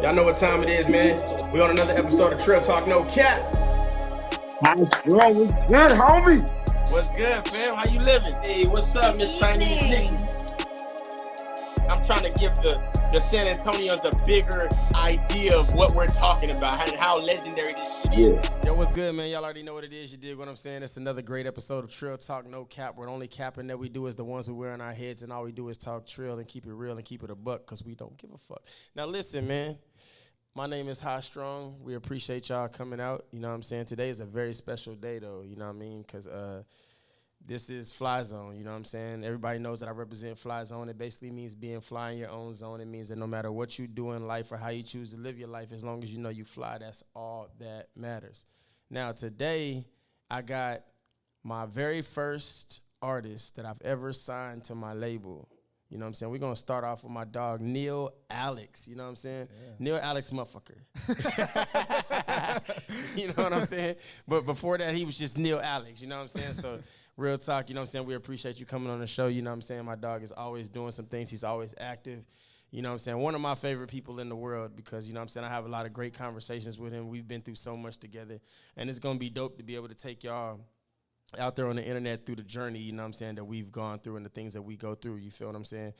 Y'all know what time it is, man. We on another episode of Trill Talk No Cap. What's good, homie? What's good, fam? How you living? Hey, what's up, Miss Chinese Nikki? I'm trying to give the San Antonians a bigger idea of what we're talking about and how legendary this shit is. Yo, what's good, man? Y'all already know what it is. You dig what I'm saying? It's another great episode of Trill Talk No Cap, where the only capping that we do is the ones we wear on our heads, and all we do is talk trill and keep it real and keep it a buck because we don't give a fuck. Now, listen, man. My name is High Strong. We appreciate y'all coming out. You know what I'm saying? Today is a very special day, though. You know what I mean? Because this is Fly Zone. You know what I'm saying? Everybody knows that I represent Fly Zone. It basically means being fly in your own zone. It means that no matter what you do in life or how you choose to live your life, as long as you know you fly, that's all that matters. Now, today, I got my very first artist that I've ever signed to my label. You know what I'm saying? We're going to start off with my dog, NeilAlex. You know what I'm saying? Yeah. NeilAlex motherfucker. You know what I'm saying? But before that, he was just NeilAlex. You know what I'm saying? So, real talk, you know what I'm saying? We appreciate you coming on the show. You know what I'm saying? My dog is always doing some things. He's always active. You know what I'm saying? One of my favorite people in the world because, you know what I'm saying, I have a lot of great conversations with him. We've been through so much together. And it's going to be dope to be able to take y'all out there on the internet through the journey, you know what I'm saying, that we've gone through and the things that we go through, you feel what I'm saying?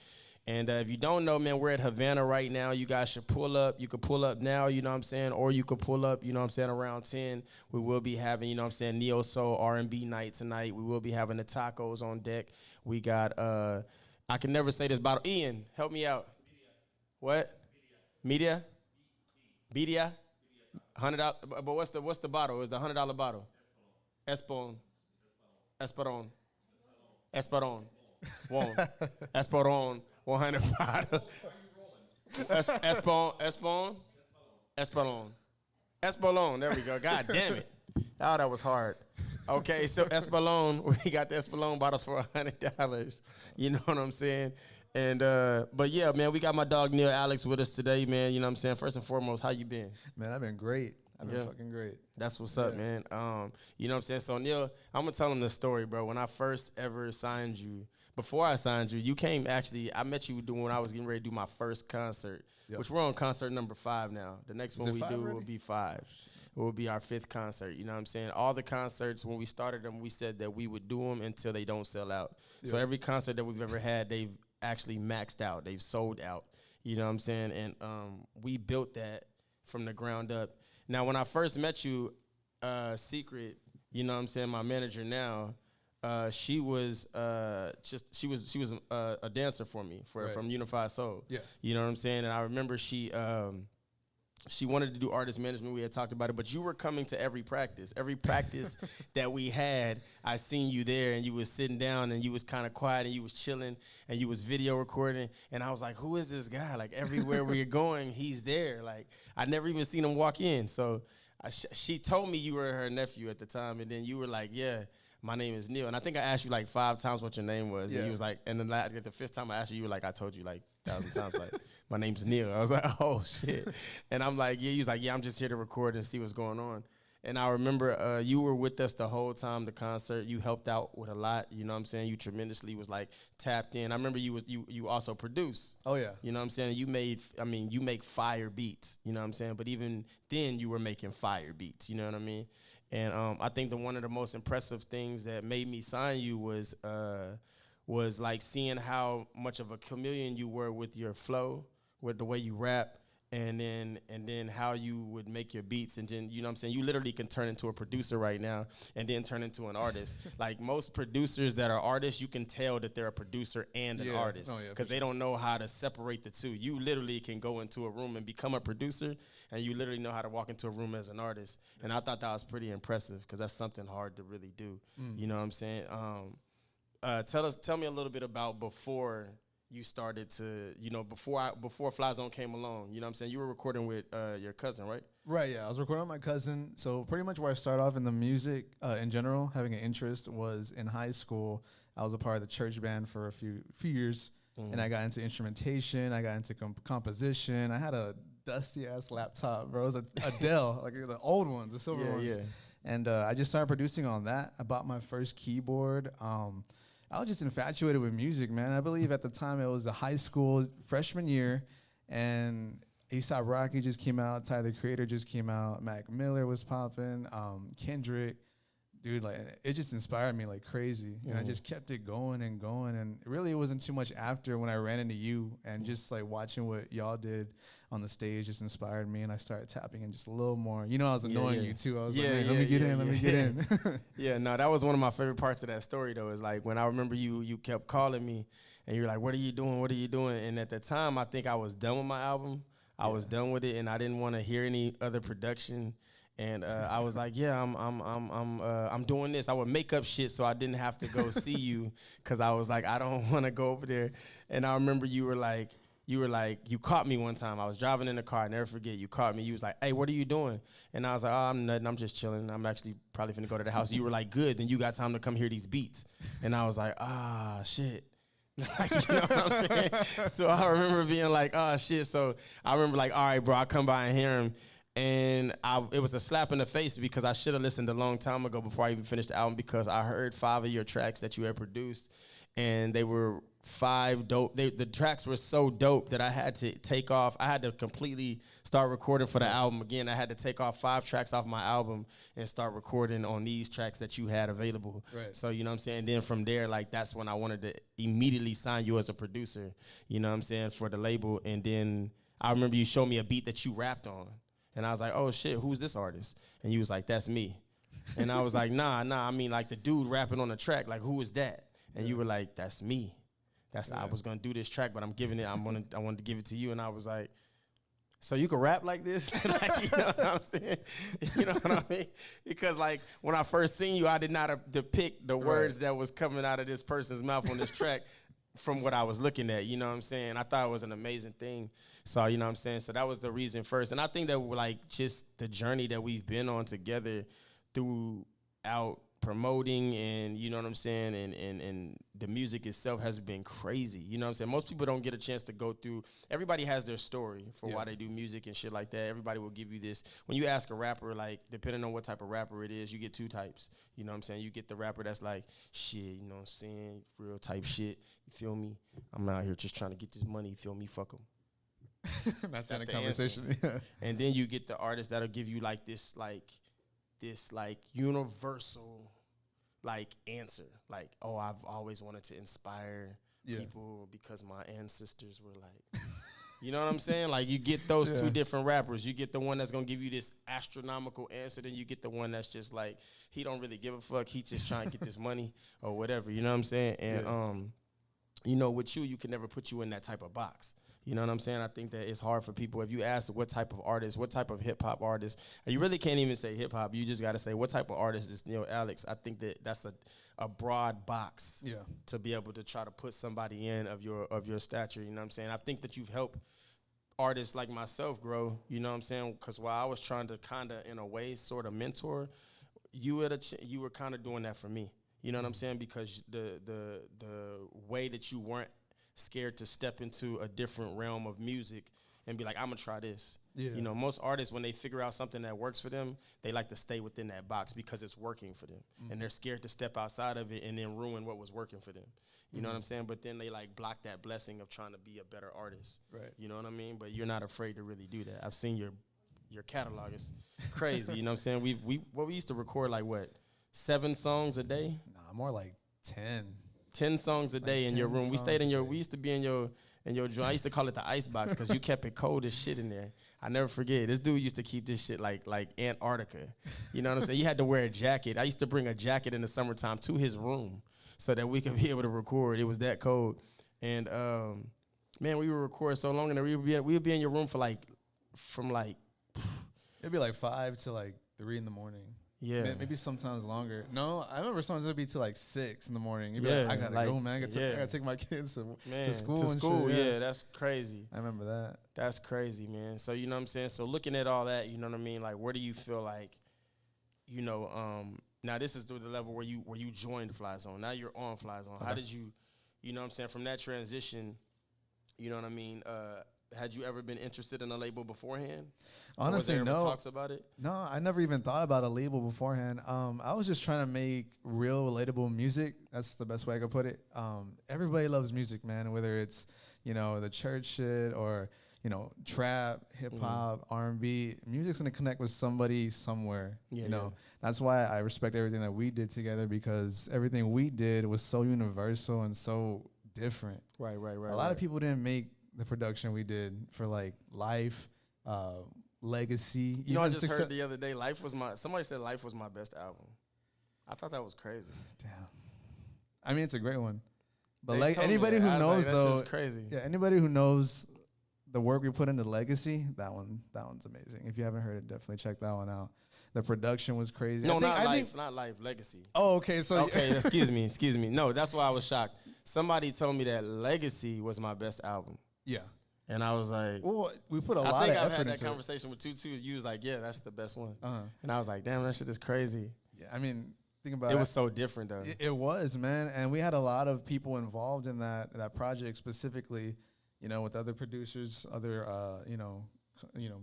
And if you don't know, man, we're at Havana right now. You guys should pull up. You could pull up now, you know what I'm saying, or you could pull up, you know what I'm saying, around 10. We will be having, you know what I'm saying, Neo Soul R&B night tonight. We will be having the tacos on deck. We got, I can never say this bottle. Ian, help me out. Media. What? Media? Media? $100. But what's the bottle? It's the $100 bottle. Espon. Esperon. One. Esperon. 100 bottle. Espon. Espolon. There we go. God damn it. Oh, that was hard. Okay, so Espolon, we got the Espolon bottles for $100. You know what I'm saying? And but yeah, man, we got my dog NeilAlex with us today, man. You know what I'm saying? First and foremost, how you been? Man, I've been great. I've been fucking great. That's what's up, man. You know what I'm saying? So, Neil, I'm going to tell him the story, bro. When I first ever signed you, before I signed you, you came actually, I met you when I was getting ready to do my first concert, which we're on concert number 5 now. The next one we do will be 5. It will be our 5th concert, you know what I'm saying? All the concerts, when we started them, we said that we would do them until they don't sell out. Yeah. So every concert that we've ever had, they've actually maxed out. They've sold out, you know what I'm saying? And we built that from the ground up. Now, when I first met you, Secret, you know what I'm saying, my manager now, she was a dancer for me from Unified Soul. Yeah. You know what I'm saying? And I remember she wanted to do artist management. We had talked about it, but you were coming to every practice. Every practice that we had, I seen you there, and you was sitting down, and you was kind of quiet, and you was chilling, and you was video recording, and I was like, who is this guy? Like, everywhere we're going, he's there. Like, I never even seen him walk in. So she told me you were her nephew at the time, and then you were like, yeah, my name is Neil. And I think I asked you like 5 times what your name was. Yeah. And you was like, and then the 5th time I asked you, you were like, I told you like 1,000 times, like, my name's Neil. I was like, oh, shit. And I'm like, yeah, he was like, yeah, I'm just here to record and see what's going on. And I remember you were with us the whole time, the concert. You helped out with a lot, you know what I'm saying? You tremendously was like tapped in. I remember you also produced. Oh, yeah. You know what I'm saying? You make fire beats, you know what I'm saying? But even then you were making fire beats, you know what I mean? And I think one of the most impressive things that made me sign you was like seeing how much of a chameleon you were with your flow, with the way you rap, and then how you would make your beats, and then, you know what I'm saying, you literally can turn into a producer right now and then turn into an artist. Like, most producers that are artists, you can tell that they're a producer and an artist because they don't know how to separate the two. You literally can go into a room and become a producer, and you literally know how to walk into a room as an artist. And I thought that was pretty impressive because that's something hard to really do. You know what I'm saying? Tell me a little bit about before you started to, you know, before Fly Zone came along, you know what I'm saying? You were recording with your cousin, right? Right, yeah. I was recording with my cousin. So pretty much where I started off in the music in general, having an interest, was in high school. I was a part of the church band for a few years, and I got into instrumentation. I got into composition. I had a dusty-ass laptop, bro. It was a Dell, like the old ones, the silver ones. Yeah. And I just started producing on that. I bought my first keyboard. I was just infatuated with music, man. I believe at the time it was the high school freshman year, and A$AP Rocky just came out. Tyler, the Creator, just came out. Mac Miller was popping. Kendrick. Dude, like, it just inspired me like crazy. And I just kept it going and going. And really, it wasn't too much after when I ran into you and just like watching what y'all did on the stage just inspired me. And I started tapping in just a little more. You know, I was annoying you too. I was like, man, let me get in. Yeah, no, that was one of my favorite parts of that story, though, is like when I remember you kept calling me and you're like, what are you doing? What are you doing? And at the time, I think I was done with my album. I was done with it, and I didn't want to hear any other production. And I was like, yeah, I'm doing this. I would make up shit so I didn't have to go see you, because I was like, I don't want to go over there. And I remember you caught me one time. I was driving in the car. I never forget. You caught me. You was like, hey, what are you doing? And I was like, oh, I'm nothing. I'm just chilling. I'm actually probably finna go to the house. You were like, good. Then you got time to come hear these beats. And I was like, shit. Like, you know what I'm saying? So I remember being like, oh, shit. So I remember like, all right, bro, I'll come by and hear him. And it was a slap in the face, because I should have listened a long time ago before I even finished the album, because I heard 5 of your tracks that you had produced, and they were 5 dope. The tracks were so dope that I had to take off. I had to completely start recording for the album again. I had to take off 5 tracks off my album and start recording on these tracks that you had available. Right. So, you know what I'm saying? And then from there, like, that's when I wanted to immediately sign you as a producer, you know what I'm saying, for the label. And then I remember you showed me a beat that you rapped on. And I was like, oh, shit, who's this artist? And you was like, that's me. And I was like, nah, I mean, like, the dude rapping on the track, like, who is that? And you were like, that's me. I was going to do this track, but I wanted to give it to you. And I was like, so you can rap like this? Like, you know what I'm saying? You know what I mean? Because, like, when I first seen you, I did not depict the words that was coming out of this person's mouth on this track from what I was looking at, you know what I'm saying? I thought it was an amazing thing. So, you know what I'm saying? So that was the reason first. And I think that, like, just the journey that we've been on together throughout promoting and, you know what I'm saying, and the music itself has been crazy. You know what I'm saying? Most people don't get a chance to go through. Everybody has their story for why they do music and shit like that. Everybody will give you this. When you ask a rapper, like, depending on what type of rapper it is, you get 2 types. You know what I'm saying? You get the rapper that's like, shit, you know what I'm saying, real type shit. You feel me? I'm out here just trying to get this money. You feel me? Fuck 'em. That's the conversation. Yeah. And then you get the artists that'll give you like this universal like answer, like, oh, I've always wanted to inspire people because my ancestors were like, you know what I'm saying? Like, you get those 2 different rappers. You get the one that's gonna give you this astronomical answer, then you get the one that's just like, he don't really give a fuck. He just trying to get this money or whatever. You know what I'm saying? And you know, with you can never put you in that type of box. You know what I'm saying? I think that it's hard for people. If you ask what type of artist, what type of hip-hop artist, you really can't even say hip-hop. You just got to say what type of artist is NeilAlex. I think that that's a broad box to be able to try to put somebody in of your stature. You know what I'm saying? I think that you've helped artists like myself grow, you know what I'm saying? Because while I was trying to kind of, in a way, sort of mentor, you were kind of doing that for me. You know what I'm saying? Because the way that you weren't scared to step into a different realm of music and be like, I'm gonna try this. You know, most artists, when they figure out something that works for them, they like to stay within that box because it's working for them. And they're scared to step outside of it and then ruin what was working for them. You know what I'm saying? But then they like block that blessing of trying to be a better artist. Right. You know what I mean? But you're not afraid to really do that. I've seen your catalog is crazy. You know what I'm saying? We used to record like what, 7 songs a day? Nah, more like 10. 10 songs a day in your room. We stayed in we used to be in your joint. I used to call it the ice box because you kept it cold as shit in there. I never forget. This dude used to keep this shit like Antarctica. You know what I'm saying? You had to wear a jacket. I used to bring a jacket in the summertime to his room so that we could be able to record. It was that cold. And man, we would record so long, and we would be in your room from it'd be like 5 to like 3 in the morning. Yeah, maybe sometimes longer. No, I remember sometimes it'd be till like 6 in the morning. You'd be like, I gotta go, man. I gotta take my kids to school. To school, shit. Yeah, that's crazy. I remember that. That's crazy, man. So you know what I'm saying? So looking at all that, you know what I mean? Like, where do you feel like, you know, now this is the level where you joined Fly Zone. Now you're on Fly Zone. Okay. How did you know what I'm saying, from that transition, you know what I mean? Had you ever been interested in a label beforehand? Honestly, no. Talks about it? No, I never even thought about a label beforehand. I was just trying to make real, relatable music. That's the best way I could put it. Everybody loves music, man, whether it's, you know, the church shit or, trap, hip hop, R&B. Music's gonna connect with somebody somewhere. That's why I respect everything that we did together, because everything we did was so universal and so different. Right. A lot of people didn't make the production we did for like Life, Legacy. I just heard the other day, somebody said Life was my best album. I thought that was crazy. Damn. I mean, it's a great one. But like anybody who knows though, crazy. Yeah, anybody who knows the work we put into Legacy, that one's amazing. If you haven't heard it, definitely check that one out. The production was crazy. No, not Life, Legacy. Oh, okay. So excuse me. No, that's why I was shocked. Somebody told me that Legacy was my best album. Yeah. And I was like, well, we put a lot of effort into it. I think I've had that conversation with Tutu. You was like, yeah, that's the best one. And I was like, damn, that shit is crazy. Yeah, I mean, think about it. It was so different, though. It was, man. And we had a lot of people involved in that project specifically, with other producers, other,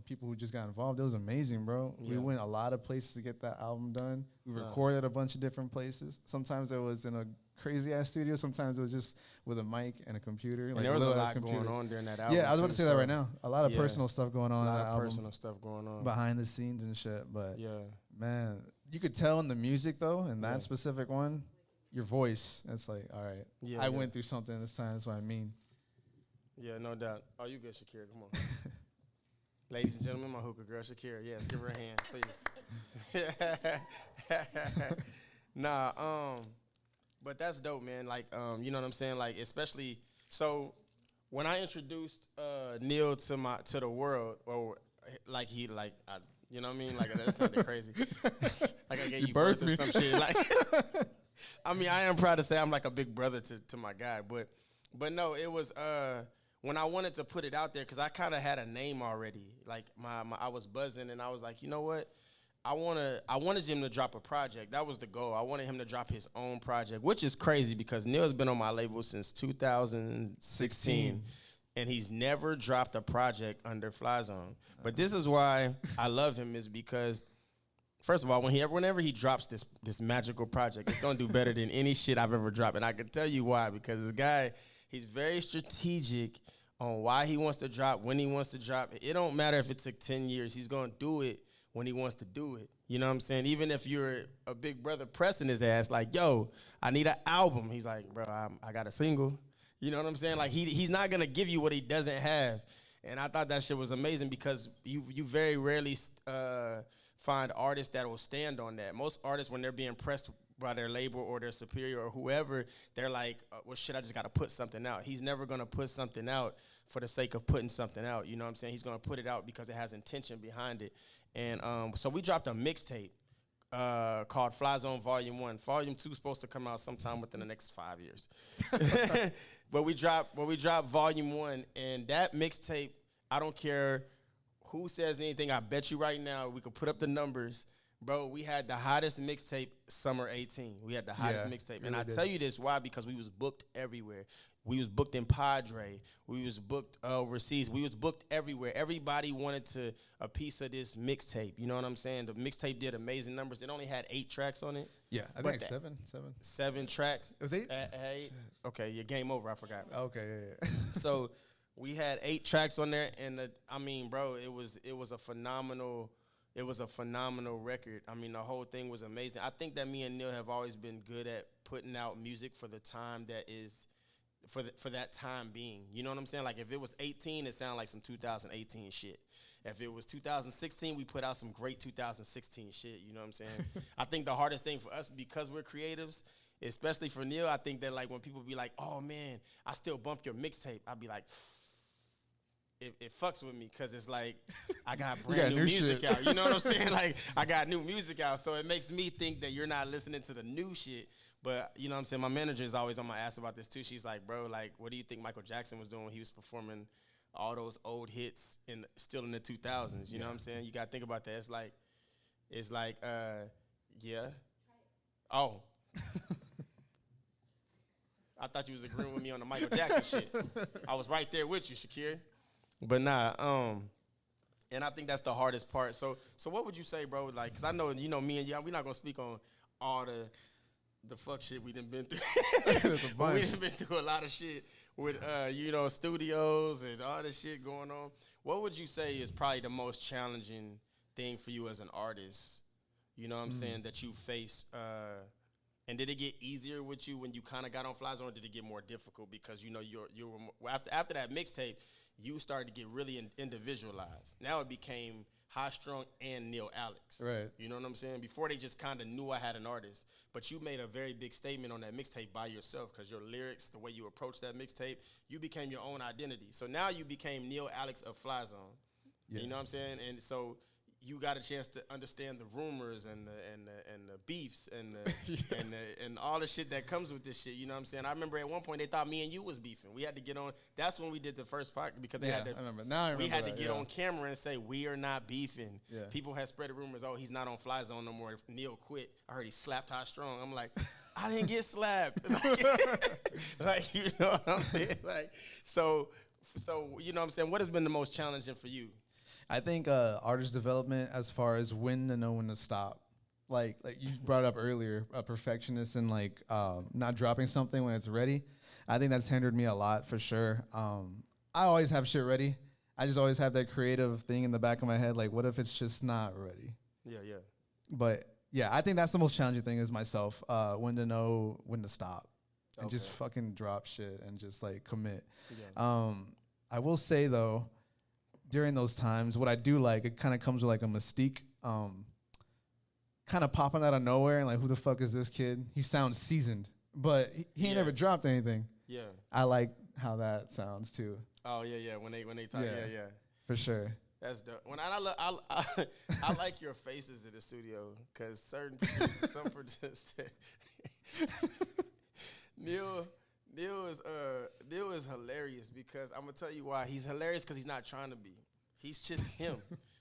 people who just got involved. It was amazing, bro. Yeah. We went a lot of places to get that album done. We recorded a bunch of different places. Sometimes it was in a crazy ass studio. Sometimes it was just with a mic and a computer. And there was a lot going on during that album. Yeah, I was about to say that right now. A lot of personal stuff going on. A lot of personal stuff going on behind the scenes and shit. But man, you could tell in the music though, in that specific one, your voice. It's like, all right, I went through something this time. That's what I mean. Yeah, no doubt. Oh, you good, Shakira? Come on. Ladies and gentlemen, my hookah girl, Shakira. Yes, give her a hand, please. But that's dope, man. Like, you know what I'm saying? Like, especially, so when I introduced Neil to the world, or like you know what I mean? Like, that sounded crazy. Like I gave you birth or some shit. Like, I mean, I am proud to say I'm like a big brother to my guy, but no, it was when I wanted to put it out there, because I kind of had a name already. Like I was buzzing, and I was like, you know what? I wanted him to drop a project. That was the goal. I wanted him to drop his own project, which is crazy because Neil's been on my label since 2016, and he's never dropped a project under Fly Zone. But this is why I love him, is because, first of all, whenever he drops this magical project, it's gonna do better than any shit I've ever dropped, and I can tell you why. Because this guy, he's very strategic on why he wants to drop, when he wants to drop. It don't matter if it took 10 years. He's gonna do it when he wants to do it. You know what I'm saying? Even if you're a big brother pressing his ass, like, yo, I need an album. He's like, bro, I got a single. You know what I'm saying? Like, he's not going to give you what he doesn't have. And I thought that shit was amazing because you very rarely find artists that will stand on that. Most artists, when they're being pressed by their label or their superior or whoever, they're like, well, shit, I just got to put something out. He's never going to put something out for the sake of putting something out. You know what I'm saying? He's going to put it out because it has intention behind it. And so we dropped a mixtape called Fly Zone Volume 1. Volume 2 is supposed to come out sometime within the next 5 years. But we dropped Volume 1, and that mixtape, I don't care who says anything, I bet you right now we could put up the numbers. Bro, we had the hottest mixtape summer 18. We had the hottest mixtape. And I tell you this, why? Because we was booked everywhere. We was booked in Padre. We was booked overseas. We was booked everywhere. Everybody wanted a piece of this mixtape. You know what I'm saying? The mixtape did amazing numbers. It only had 8 tracks on it. Yeah, I think 7. 7 tracks. It was 8? 8. Okay, your game over. I forgot. Okay, yeah. So we had 8 tracks on there, and I mean, bro, it was a phenomenal. It was a phenomenal record. I mean, the whole thing was amazing. I think that me and Neil have always been good at putting out music for the time that is, for that time being. You know what I'm saying? Like, if it was 18, it sounded like some 2018 shit. If it was 2016, we put out some great 2016 shit. You know what I'm saying? I think the hardest thing for us, because we're creatives, especially for Neil, I think that, like, when people be like, oh, man, I still bump your mixtape, I'd be like, It fucks with me because it's like I got brand new music out. You know what I'm saying? Like, I got new music out. So it makes me think that you're not listening to the new shit. But, you know what I'm saying? My manager is always on my ass about this, too. She's like, bro, like, what do you think Michael Jackson was doing when he was performing all those old hits still in the 2000s? You know what I'm saying? You got to think about that. It's like, yeah. Oh. I thought you was agreeing with me on the Michael Jackson shit. I was right there with you, Shakir. But nah, and I think that's the hardest part. So what would you say, bro? Like, cause I know, you know, me and you, we're not gonna speak on all the fuck shit we done been through. We done been through a lot of shit. with you know, studios and all this shit going on. What would you say is probably the most challenging thing for you as an artist? You know what I'm saying, that you face. And did it get easier with you when you kind of got on Fly Zone, or did it get more difficult because you know you were after that mixtape, you started to get really individualized. Now it became High Strung and NeilAlex. Right. You know what I'm saying? Before they just kind of knew I had an artist, but you made a very big statement on that mixtape by yourself because your lyrics, the way you approached that mixtape, you became your own identity. So now you became NeilAlex of Fly Zone. Yeah. You know what I'm saying? And so you got a chance to understand the rumors and the beefs and and all the shit that comes with this shit. You know what I'm saying? I remember at one point they thought me and you was beefing. We had to get on. That's when we did the first podcast because they had to. I remember. Now I remember. We had to get on camera and say we are not beefing. Yeah. People had spread the rumors. Oh, he's not on Fly Zone no more. Neil quit. I heard he slapped High Strong. I'm like, I didn't get slapped. Like, you know what I'm saying? Like, so you know what I'm saying? What has been the most challenging for you? I think artist development, as far as when to know when to stop. Like you brought up earlier, a perfectionist and like not dropping something when it's ready. I think that's hindered me a lot for sure. I always have shit ready. I just always have that creative thing in the back of my head. Like, what if it's just not ready? Yeah. But yeah, I think that's the most challenging thing is myself. When to know when to stop and just fucking drop shit and just like commit. Yeah. I will say though, during those times, what I do like, it kind of comes with like a mystique, kind of popping out of nowhere and like, who the fuck is this kid? He sounds seasoned, but he ain't never dropped anything. Yeah. I like how that sounds too. Oh yeah. When they talk, yeah. For sure. That's dope. When I like your faces in the studio because certain producers, some producers, Neil is hilarious because I'm gonna tell you why. He's hilarious because he's not trying to be. He's just him.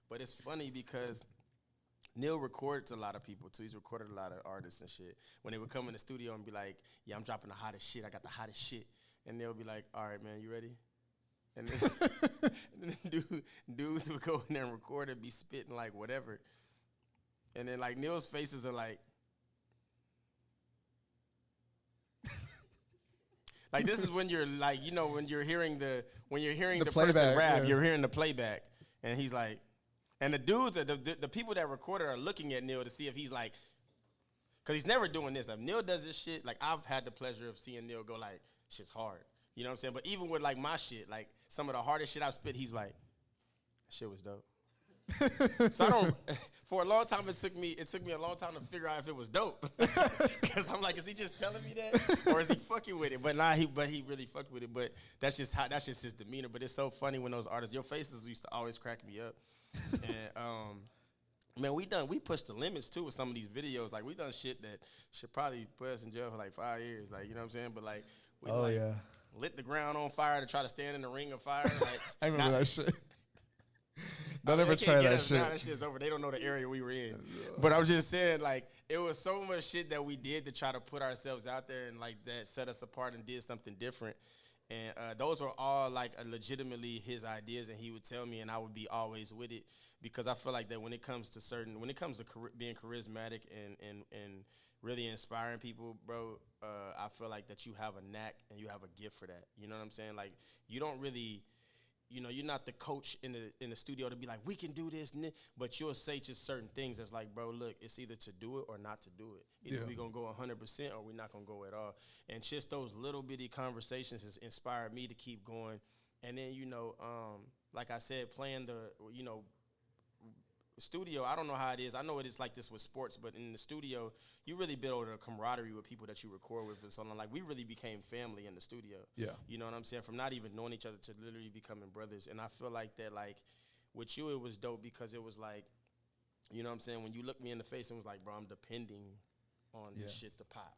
But it's funny because Neil records a lot of people too. He's recorded a lot of artists and shit. When they would come in the studio and be like, "Yeah, I'm dropping the hottest shit. I got the hottest shit," and they'll be like, "All right, man, you ready?" And then, dudes would go in there and record and be spitting like whatever. And then like Neil's faces are like. Like this is when you're like, you know, when you're hearing the person rap, you're hearing the playback, and he's like, and the dudes, the people that recorded are looking at Neil to see if he's like, because he's never doing this. Like Neil does this shit. Like I've had the pleasure of seeing Neil go like, shit's hard. You know what I'm saying? But even with like my shit, like some of the hardest shit I've spit, he's like, that shit was dope. So I don't. For a long time, it took me a long time to figure out if it was dope. Because I'm like, is he just telling me that, or is he fucking with it? But he really fucked with it. But that's just his demeanor. But it's so funny when those artists, your faces used to always crack me up. And man, we pushed the limits too with some of these videos. Like we done shit that should probably put us in jail for like 5 years. Like you know what I'm saying? But like we lit the ground on fire to try to stand in the ring of fire. Like I remember that shit. Don't ever try that shit. Now that shit's over. They don't know the area we were in. But I was just saying, like, it was so much shit that we did to try to put ourselves out there and, like, that set us apart and did something different. And those were all, like, legitimately his ideas, and he would tell me, and I would be always with it because I feel like that when it comes to being charismatic and really inspiring people, bro, I feel like that you have a knack and you have a gift for that. You know what I'm saying? Like, you don't really... You know, you're not the coach in the studio to be like, we can do this, but you'll say just certain things that's like, bro, look, it's either to do it or not to do it. Either we going to go 100% or we're not going to go at all. And just those little bitty conversations has inspired me to keep going. And then, you know, like I said, playing the, you know, studio, I don't know how it is. I know it is like this with sports, but in the studio, you really build a camaraderie with people that you record with and so on. Like, we really became family in the studio. Yeah. You know what I'm saying? From not even knowing each other to literally becoming brothers. And I feel like that, like, with you, it was dope because it was like, you know what I'm saying? When you looked me in the face and was like, bro, I'm depending on this shit to pop.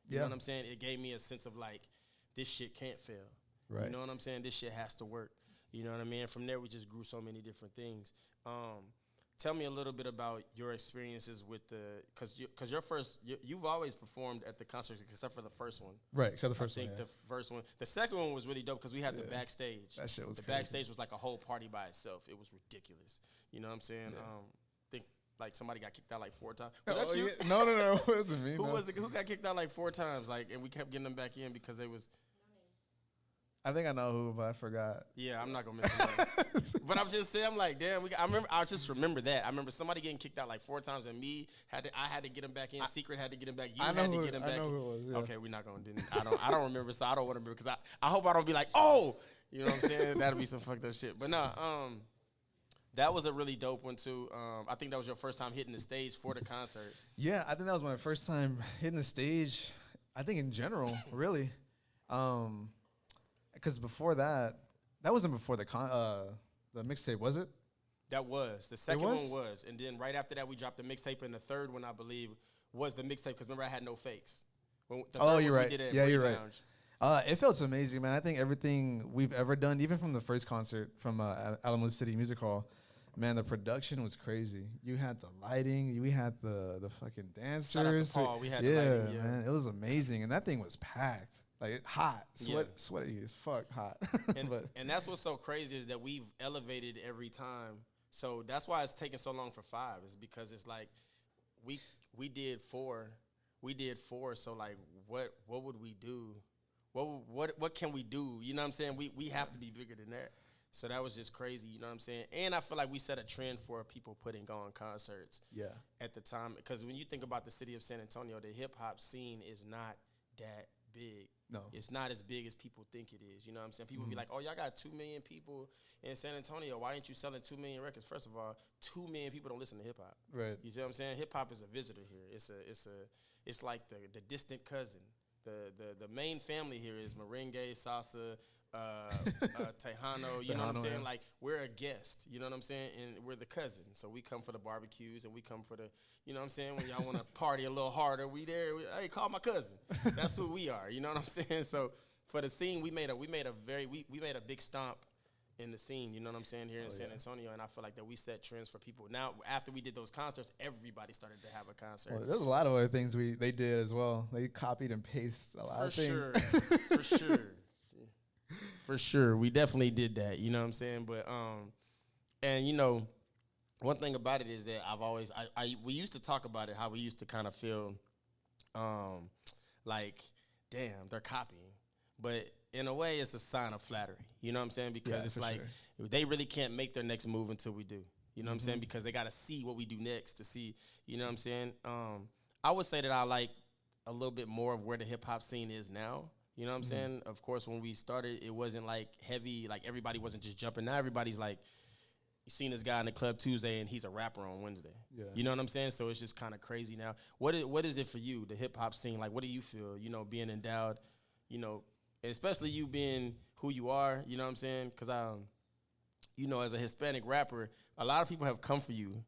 You know what I'm saying? It gave me a sense of, like, this shit can't fail. Right. You know what I'm saying? This shit has to work. You know what I mean? From there, we just grew so many different things. Tell me a little bit about your experiences with because you've always performed at the concerts except for the first one. Right, except the first one. I think the first one. The second one was really dope because we had the backstage. That shit was the crazy. Backstage was like a whole party by itself. It was ridiculous. You know what I'm saying? Yeah. Think like somebody got kicked out like 4 times. Was that you? Yeah. No, it wasn't me. Who got kicked out like 4 times? Like, and we kept getting them back in because they was. I think I know who, but I forgot. Yeah, I'm not gonna mention that. But I'm just saying, I'm like, damn. I just remember that. I remember somebody getting kicked out like 4 times, and I had to get him back in. Secret had to get him back. You had to get him back. I know who it was. Yeah. Okay, we're not gonna do. I don't remember, so I don't want to remember because I hope I don't be like, oh, you know what I'm saying? That'll be some fucked up shit. But no, that was a really dope one too. I think that was your first time hitting the stage for the concert. Yeah, I think that was my first time hitting the stage. I think in general, really. Because before that wasn't before the mixtape, was it? That was. The second one was. And then right after that, we dropped the mixtape, and the third one, I believe, was the mixtape, because remember, I had no fakes. You're right. Yeah, you're right. It felt amazing, man. I think everything we've ever done, even from the first concert from Alamo City Music Hall, man, the production was crazy. You had the lighting. We had the fucking dancers. Shout out to Paul. We had the lighting, yeah. Man, it was amazing. And that thing was packed. Like, hot. Sweaty as fuck, hot. And that's what's so crazy is that we've elevated every time. So that's why it's taking so long for 5, is because it's like we did 4. We did 4, so like what would we do? What can we do? You know what I'm saying? We have to be bigger than that. So that was just crazy, you know what I'm saying? And I feel like we set a trend for people putting on concerts at the time. Because when you think about the city of San Antonio, the hip-hop scene is not that big. No. It's not as big as people think it is. You know what I'm saying? People be like, oh, y'all got 2 million people in San Antonio. Why ain't you selling 2 million records? First of all, 2 million people don't listen to hip-hop. Right. You see what I'm saying? Hip-hop is a visitor here. It's like the distant cousin. The main family here is merengue, salsa, Tejano, you know what I'm saying? Yeah. Like, we're a guest, you know what I'm saying? And we're the cousin. So we come for the barbecues, and we come for the, you know what I'm saying? When y'all want to party a little harder, we there. Hey, call my cousin. That's who we are, you know what I'm saying? So for the scene, we made a big stomp in the scene, you know what I'm saying, here in San Antonio, and I feel like that we set trends for people. Now, after we did those concerts, everybody started to have a concert. Well, there's a lot of other things they did as well. They copied and pasted a lot of things. For sure. For sure. We definitely did that, you know what I'm saying? But, and, you know, one thing about it is that we used to talk about it, how we used to kind of feel like, damn, they're copying. But in a way, it's a sign of flattery, you know what I'm saying? Because it's like, they really can't make their next move until we do, you know what I'm saying? Because they got to see what we do next to see, you know what I'm saying? I would say that I like a little bit more of where the hip-hop scene is now. You know what I'm saying? Of course, when we started, it wasn't like heavy, like everybody wasn't just jumping. Now everybody's like, you seen this guy in the club Tuesday and he's a rapper on Wednesday. Yeah. You know what I'm saying? So it's just kind of crazy now. What is it for you, the hip hop scene? Like, what do you feel, you know, being endowed, you know, especially you being who you are, you know what I'm saying? Because, you know, as a Hispanic rapper, a lot of people have come for you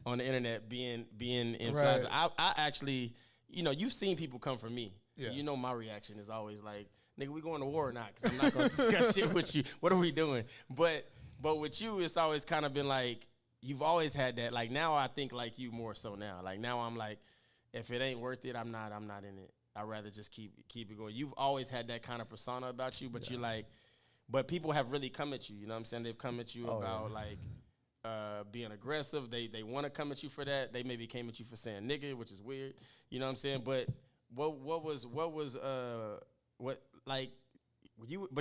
on the internet being influenced. Right. I actually, you know, you've seen people come for me. Yeah. You know my reaction is always like, nigga, we going to war or not? Because I'm not going to discuss shit with you. What are we doing? But with you, it's always kind of been like, you've always had that. Like, now I think like you more so now. Like, now I'm like, if it ain't worth it, I'm not in it. I'd rather just keep it going. You've always had that kind of persona about you, but you're like, but people have really come at you. You know what I'm saying? They've come at you about like being aggressive. They want to come at you for that. They maybe came at you for saying nigga, which is weird. You know what I'm saying? But but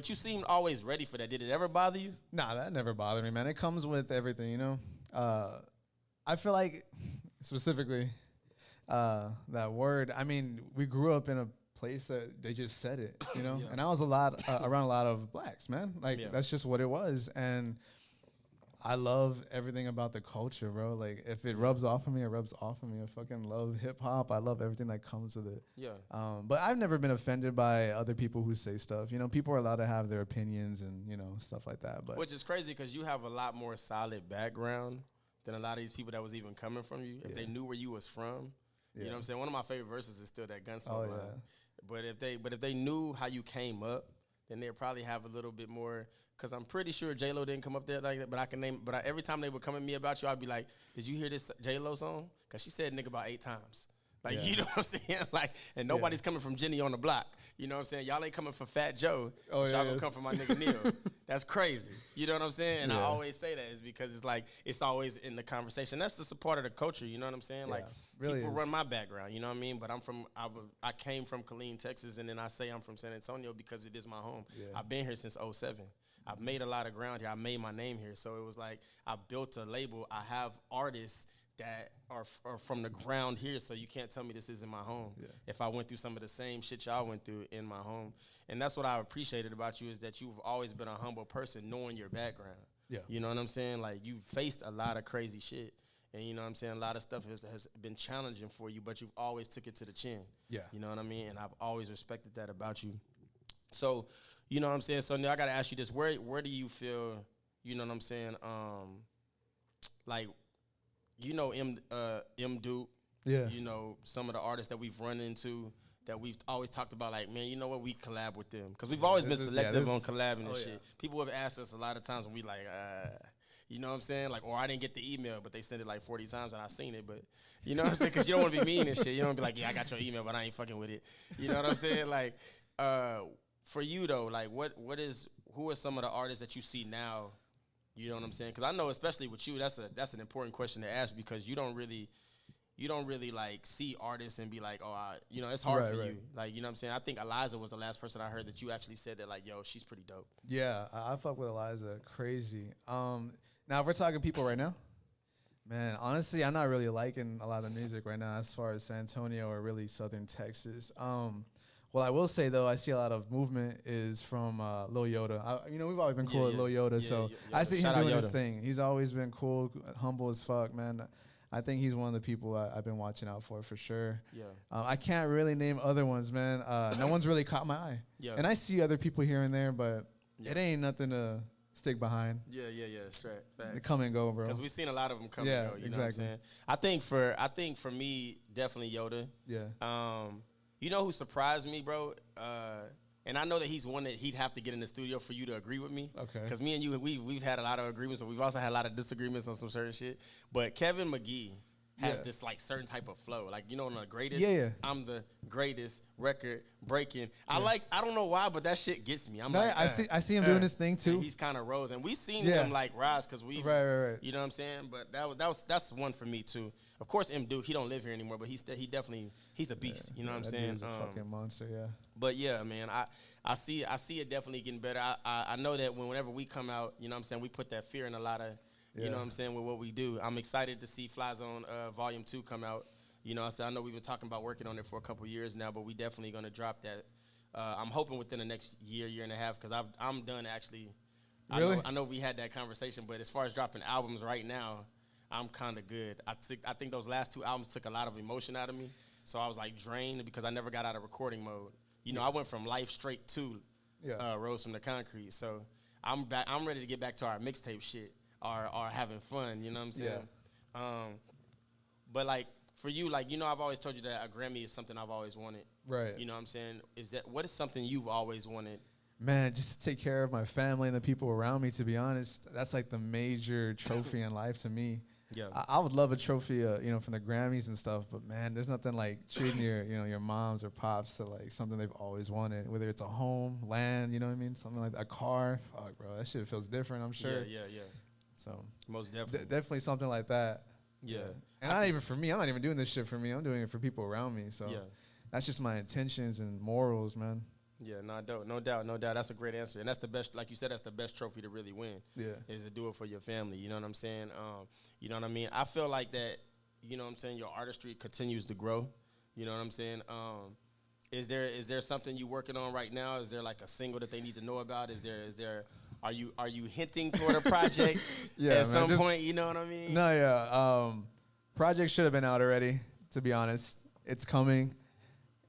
you seemed always ready for that. Did it ever bother you? Nah, that never bothered me, man. It comes with everything, you know? I feel like, specifically, that word, I mean, we grew up in a place that they just said it, you know? And I was around a lot of blacks, man. Like, that's just what it was. And I love everything about the culture, bro. Like, if it rubs off of me, it rubs off of me. I fucking love hip-hop. I love everything that comes with it. Yeah. But I've never been offended by other people who say stuff. You know, people are allowed to have their opinions and, you know, stuff like that. But which is crazy because you have a lot more solid background than a lot of these people that was even coming from you. If they knew where you was from, you know what I'm saying? One of my favorite verses is still that Gunsmoke line. But if they knew how you came up, then they'd probably have a little bit more. Because I'm pretty sure J-Lo didn't come up there like that, but I can name. Every time they would come at me about you, I'd be like, "Did you hear this J-Lo song?" Because she said "nigga" about 8 times. Like, Yeah. you know what I'm saying? Like, and nobody's coming from Jenny on the block. You know what I'm saying? Y'all ain't coming for Fat Joe. Oh, Y'all yeah, gonna come for my nigga Neil. That's crazy. You know what I'm saying? And I Yeah. always say that is because it's like, it's always in the conversation. That's just a part of the culture. You know what I'm saying? Like, really people is. run my background. You know what I mean? But I came from Killeen, Texas, and then I say I'm from San Antonio because it is my home. Yeah. I've been here since '07. I've made a lot of ground here. I made my name here. So it was like I built a label. I have artists that are from the ground here, so you can't tell me this isn't my home. Yeah. If I went through some of the same shit y'all went through in my home. And that's what I appreciated about you is that you've always been a humble person knowing your background. Yeah. You know what I'm saying? Like, you've faced a lot of crazy shit. And you know what I'm saying? A lot of stuff has been challenging for you, but you've always took it to the chin. Yeah. You know what I mean? And I've always respected that about you. So, you know what I'm saying? So now I got to ask you this. Where do you feel, you know what I'm saying, like, you know M. Duke, Yeah. you know, some of the artists that we've run into that we've always talked about, like, man, you know what, we collab with them. Because we've always been selective on collabing and shit. People have asked us a lot of times when we like, you know what I'm saying? Like, or I didn't get the email, but they sent it like 40 times and I seen it. But you know what I'm saying? Because you don't want to be mean and shit. You don't want to be like, yeah, I got your email, but I ain't fucking with it. You know what I'm saying? Like, for you though, like, who are some of the artists that you see now? You know what I'm saying? Because I know, especially with you, that's an important question to ask because you don't really like see artists and be like, oh, you know, it's hard for you. Like, you know what I'm saying? I think Eliza was the last person I heard that you actually said that, like, yo, she's pretty dope. Yeah, I fuck with Eliza, crazy. Now if we're talking people right now, man, honestly, I'm not really liking a lot of music right now as far as San Antonio or really Southern Texas. Well, I will say though, I see a lot of movement is from Lil Yoda. You know, we've always been cool with Lil Yoda, so I see him doing his thing. He's always been cool, humble as fuck, man. I think he's one of the people I've been watching out for sure. Yeah. I can't really name other ones, man. No one's really caught my eye. Yeah. And I see other people here and there, but it ain't nothing to stick behind. Yeah. Straight. Facts. They come and go, bro. Because we've seen a lot of them come and go. You know what I'm saying? I think for me, definitely Yoda. Yeah. You know who surprised me, bro? And I know that he's one that he'd have to get in the studio for you to agree with me. Okay. Because me and you, we've had a lot of agreements, but we've also had a lot of disagreements on some certain shit. But Kevin McGee has this like certain type of flow. Like, you know, on the greatest, I'm the greatest record breaking. I don't know why, but that shit gets me. I see him doing his thing too. And he's kind of rose, and we seen him like rise because we, right. You know what I'm saying? But that's one for me too. Of course, M. Duke, he don't live here anymore, but he's a beast. You know what I'm saying? He's a fucking monster, yeah. But yeah, man, I see it definitely getting better. I know that whenever we come out, you know what I'm saying, we put that fear in a lot of. You know what I'm saying, with what we do. I'm excited to see Fly Zone Volume 2 come out. You know, I know we've been talking about working on it for a couple years now, but we definitely going to drop that. I'm hoping within the next year and a half, because I'm done actually. Really? I know we had that conversation, but as far as dropping albums right now, I'm kind of good. I think those last 2 albums took a lot of emotion out of me, so I was like drained because I never got out of recording mode. You know, I went from Life straight to Rose from the Concrete, so I'm back. I'm ready to get back to our mixtape shit. Are having fun, you know what I'm saying? Yeah. But like for you, like, you know, I've always told you that a Grammy is something I've always wanted. Right. You know what I'm saying? What is something you've always wanted? Man, just to take care of my family and the people around me, to be honest. That's like the major trophy in life to me. Yeah. I would love a trophy, you know, from the Grammys and stuff, but man, there's nothing like treating your moms or pops to like something they've always wanted, whether it's a home, land, you know what I mean? Something like a car. Fuck, bro, that shit feels different, I'm sure. Yeah. So most definitely, definitely something like that. Yeah, and not even for me. I'm not even doing this shit for me. I'm doing it for people around me. So that's just my intentions and morals, man. Yeah, no doubt. That's a great answer, and that's the best. Like you said, that's the best trophy to really win. Yeah, is to do it for your family. You know what I'm saying? You know what I mean? I feel like that. You know what I'm saying? Your artistry continues to grow. You know what I'm saying? Is there something you working on right now? Is there like a single that they need to know about? Is there Are you hinting toward a project at some point? You know what I mean? No, yeah. Project should have been out already, to be honest. It's coming.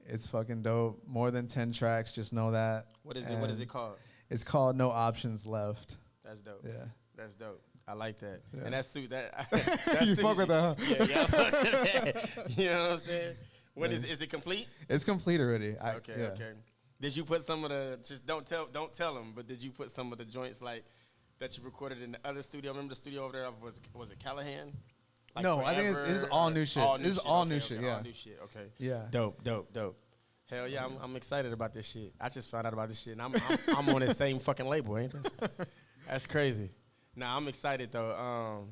It's fucking dope. More than 10 tracks, just know that. What is it? What is it called? It's called No Options Left. That's dope. Yeah. That's dope. I like that. Yeah. And that's you fuck with that, huh? Yeah, I fuck with that. You know what I'm saying? When is it complete? It's complete already. Okay. Did you put some of the, just don't tell them, but did you put some of the joints like that you recorded in the other studio? Remember the studio over there, was it Callahan? Like no, I think forever, this is all new shit. This is all new shit. Yeah. All new shit. Okay. Yeah. Dope. Hell yeah, I'm excited about this shit. I just found out about this shit, and I'm on the same fucking label, ain't this? That's crazy. Nah, I'm excited though.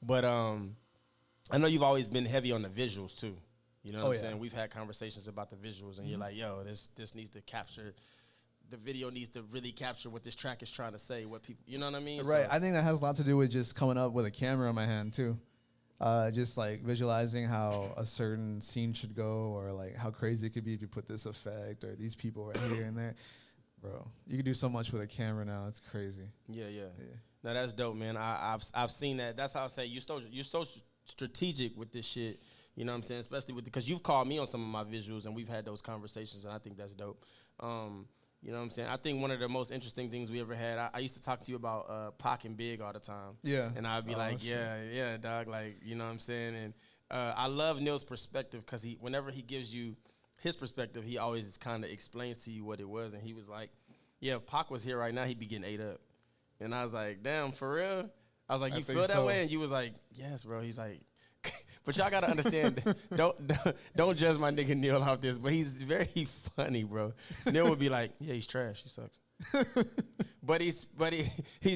But I know you've always been heavy on the visuals too. You know what I'm saying? We've had conversations about the visuals, and you're like, yo, this needs to capture. The video needs to really capture what this track is trying to say. What people, you know what I mean? Right. So, I think that has a lot to do with just coming up with a camera in my hand too. Just like visualizing how a certain scene should go, or like how crazy it could be if you put this effect or these people right here and there. Bro, you can do so much with a camera now. It's crazy. Yeah. No, that's dope, man. I've seen that. That's how I say you're so strategic with this shit. You know what I'm saying? Especially with because you've called me on some of my visuals and we've had those conversations, and I think that's dope. You know what I'm saying? I think one of the most interesting things we ever had, I used to talk to you about Pac and Big all the time. Yeah. And I'd be like, yeah, dog, like, you know what I'm saying? And I love Neil's perspective because whenever he gives you his perspective, he always kind of explains to you what it was. And he was like, yeah, if Pac was here right now, he'd be getting ate up. And I was like, damn, for real? I was like, you feel that way? And you was like, yes, bro. He's like, but y'all gotta understand, don't judge my nigga Neil off this, but he's very funny, bro. Neil would be like, yeah, he's trash, he sucks. but he's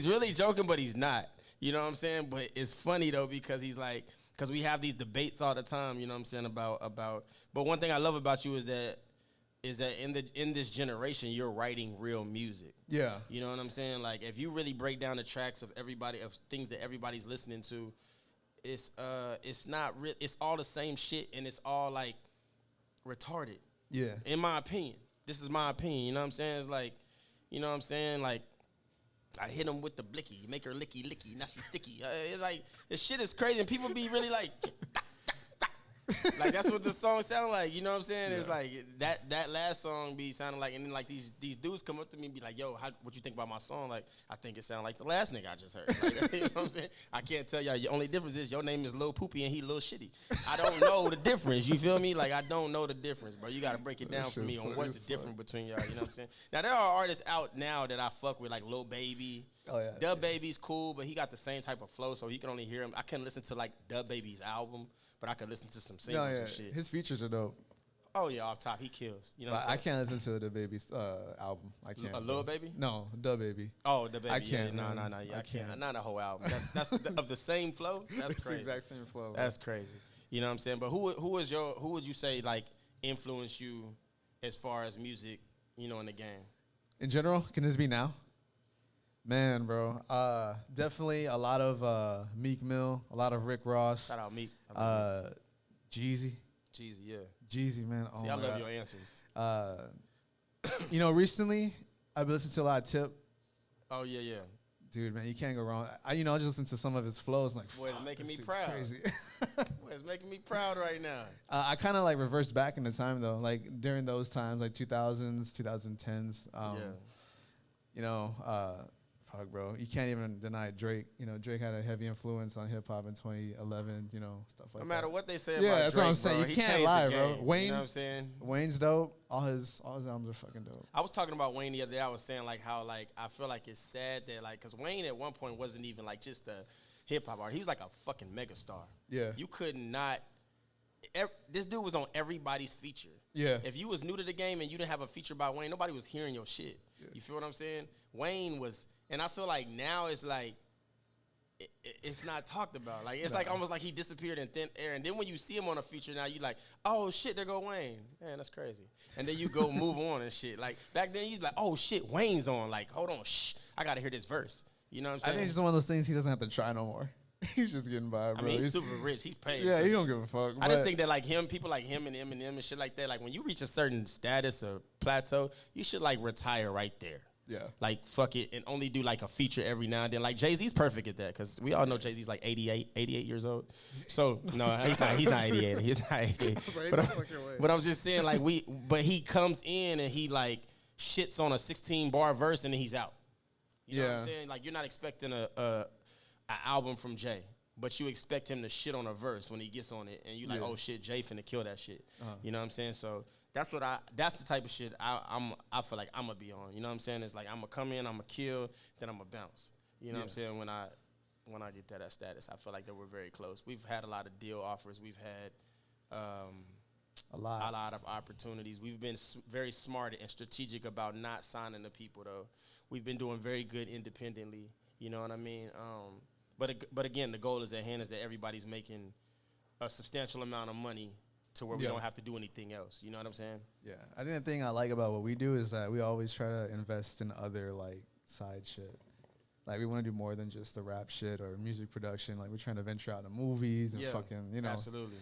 really joking, but he's not. You know what I'm saying? But it's funny though because he's like, because we have these debates all the time. You know what I'm saying about. But one thing I love about you is that in this generation you're writing real music. Yeah. You know what I'm saying? Like if you really break down the tracks of things that everybody's listening to. It's not real. It's all the same shit, and it's all like retarded. Yeah. In my opinion, this is my opinion. You know what I'm saying? It's like, you know what I'm saying? Like, I hit him with the blicky, make her licky, now she's sticky. It's like this shit is crazy, and people be really like, like that's what the song sound like. You know what I'm saying? Yeah. It's like that last song be sounding like, and then like these dudes come up to me and be like, yo, what you think about my song? Like, I think it sound like the last nigga I just heard. Like, you know what I'm saying? I can't tell y'all. The only difference is your name is Lil Poopy and he Lil Shitty. I don't know the difference. You feel me? Like I don't know the difference, bro. You gotta break it down for me on what's the difference between y'all. You know what I'm saying? Now there are artists out now that I fuck with, like Lil Baby. Oh yeah. Dub Baby's cool, but he got the same type of flow, so you can only hear him. I couldn't listen to like Dub Baby's album. But I could listen to some singles and shit. His features are dope. Oh yeah, off top he kills. You know what I'm saying? I can't listen to the Baby's album. I can't. A Lil Baby? No, the Baby. Oh, the Baby. I can't. Yeah, no. Yeah, I can't. Not a whole album. That's of the same flow. That's it's crazy. The exact same flow. That's crazy. You know what I'm saying? But who would you say like influenced you as far as music? You know, in the game. In general, can this be now? Man, bro, definitely a lot of Meek Mill, a lot of Rick Ross. Shout out Meek. Jeezy, yeah. Jeezy, man. See, I love your answers. You know, recently I've been listening to a lot of Tip. Oh yeah. Dude, man, you can't go wrong. I just listened to some of his flows. Like, boy, it's making me proud. Crazy. Boy, it's making me proud right now. I kind of like reversed back in the time though, like during those times, like 2000s, 2010s. You know, fuck, bro. You can't even deny Drake. You know, Drake had a heavy influence on hip hop in 2011. You know, stuff like that. No matter what they say about Drake, that's what I'm saying. Bro, you can't lie, bro. Game, Wayne, you know what I'm saying? Wayne's dope. All his albums are fucking dope. I was talking about Wayne the other day. I was saying like how like I feel like it's sad that like because Wayne at one point wasn't even like just a hip hop artist. He was like a fucking megastar. Yeah. You could not. This dude was on everybody's feature. Yeah. If you was new to the game and you didn't have a feature by Wayne, nobody was hearing your shit. Yeah. You feel what I'm saying? Wayne was. And I feel like now it's like, it's not talked about. Like, it's like almost like he disappeared in thin air. And then when you see him on a feature now, you like, oh, shit, there go Wayne. Man, that's crazy. And then you go move on and shit. Like, back then, you like, oh, shit, Wayne's on. Like, hold on, shh, I got to hear this verse. You know what I'm saying? I think it's just one of those things he doesn't have to try no more. He's just getting by, bro. I mean, he's super rich. He's paid. Yeah, so. he don't give a fuck. I just think that, like, people like him and Eminem and shit like that, like, when you reach a certain status or plateau, you should, like, retire right there. Yeah. Like, fuck it, and only do, like, a feature every now and then. Like, Jay-Z's perfect at that, because we all know Jay-Z's, like, 88 years old. So, no, he's not 88. He's not 88. But I'm just saying, like, but he comes in and he, like, shits on a 16-bar verse, and then he's out. You know what I'm saying? Like, you're not expecting an album from Jay, but you expect him to shit on a verse when he gets on it, and you're like, oh, shit, Jay finna kill that shit. You know what I'm saying? So, that's the type of shit I feel like I'm gonna be on. You know what I'm saying? It's like I'm gonna come in, I'm gonna kill, then I'm gonna bounce. You know what I'm saying? When when I get that status. I feel like that we're very close. We've had a lot of deal offers. We've had a lot of opportunities. We've been very smart and strategic about not signing the people, though. We've been doing very good independently. You know what I mean? But again, the goal is at hand is that everybody's making a substantial amount of money to where we don't have to do anything else. You know what I'm saying? Yeah. I think the thing I like about what we do is that we always try to invest in other, like, side shit. Like, we want to do more than just the rap shit or music production. Like, we're trying to venture out to movies and fucking, you know. Absolutely.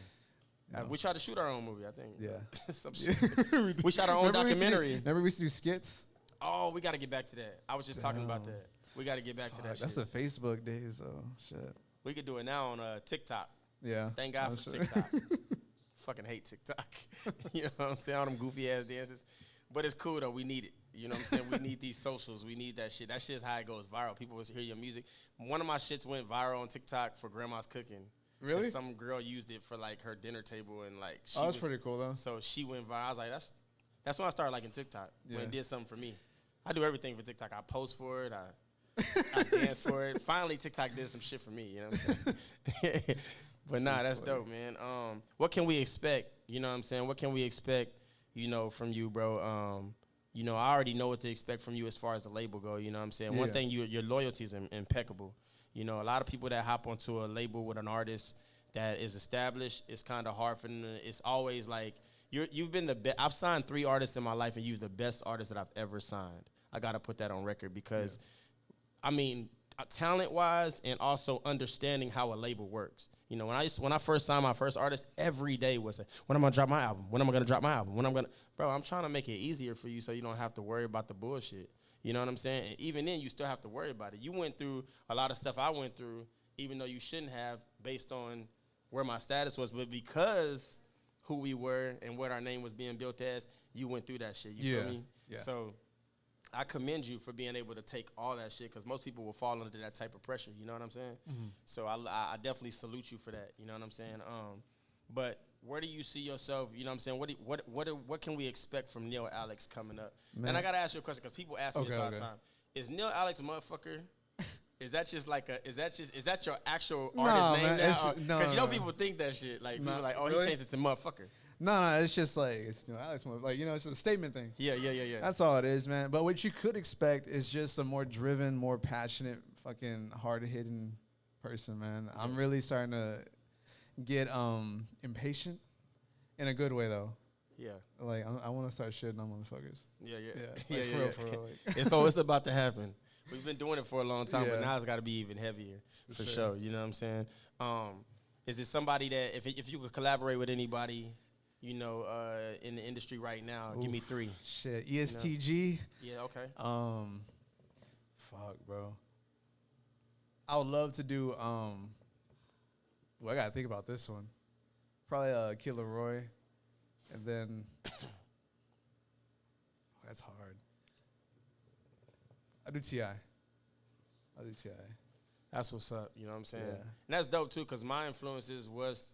You know. We tried to shoot our own movie, I think. Yeah. Some shit. We shot our own documentary. Remember we used to do skits? Oh, we got to get back to that. I was just talking about that. We got to get back to that That's shit. the Facebook days, though. Shit. We could do it now on TikTok. Yeah. Thank God for TikTok. Fucking hate TikTok. You know what I'm saying? All them goofy ass dances. But it's cool though. We need it. You know what I'm saying? We need these socials. We need that shit. That shit's how it goes viral. People will hear your music. One of my shits went viral on TikTok for Grandma's Cooking. Really? Some girl used it for like her dinner table and like she that's pretty cool though. So she went viral. I was like, that's when I started liking TikTok. Yeah. When it did something for me. I do everything for TikTok. I post for it. I dance for it. Finally, TikTok did some shit for me. You know what I'm saying? But nah, that's dope, man. What can we expect? You know what I'm saying? What can we expect, you know, from you, bro? You know, I already know what to expect from you as far as the label go. You know what I'm saying? Yeah. One thing, your loyalty is impeccable. You know, a lot of people that hop onto a label with an artist that is established, it's kind of hard for them. It's always like, you've been the best. I've signed 3 artists in my life, and you're the best artist that I've ever signed. I got to put that on record because, I mean, talent-wise and also understanding how a label works. You know, when I first signed my first artist, every day was, when am I gonna drop my album? When am I gonna drop my album? Bro, I'm trying to make it easier for you so you don't have to worry about the bullshit. You know what I'm saying? And even then, you still have to worry about it. You went through a lot of stuff I went through, even though you shouldn't have, based on where my status was, but because who we were and what our name was being built as, you went through that shit. You feel me? Yeah. So I commend you for being able to take all that shit because most people will fall under that type of pressure. You know what I'm saying? Mm-hmm. So I definitely salute you for that. You know what I'm saying? But where do you see yourself? You know what I'm saying? What can we expect from NeilAlex coming up? Man. And I gotta ask you a question because people ask me this all the time. Is NeilAlex a motherfucker? Is that just like is that your actual artist name now? Because you know people think that shit. Like people like, oh, really? He changed it to motherfucker. No, it's just like it's Alex, like it's a statement thing. Yeah. That's all it is, man. But what you could expect is just a more driven, more passionate, fucking hard-hitting person, man. Yeah. I'm really starting to get impatient in a good way, though. Yeah. Like I want to start shitting on motherfuckers. Yeah. For real. Like. And so it's about to happen. We've been doing it for a long time, but now it's got to be even heavier for sure. You know what I'm saying? Is it somebody that if you could collaborate with anybody? You know, in the industry right now, give me 3. Shit, ESTG. You know? Yeah, okay. Fuck, bro. I would love to do. Well, I gotta think about this one. Probably Killer Roy, and then that's hard. I do T.I. That's what's up, you know what I'm saying? Yeah. And that's dope, too, because my influences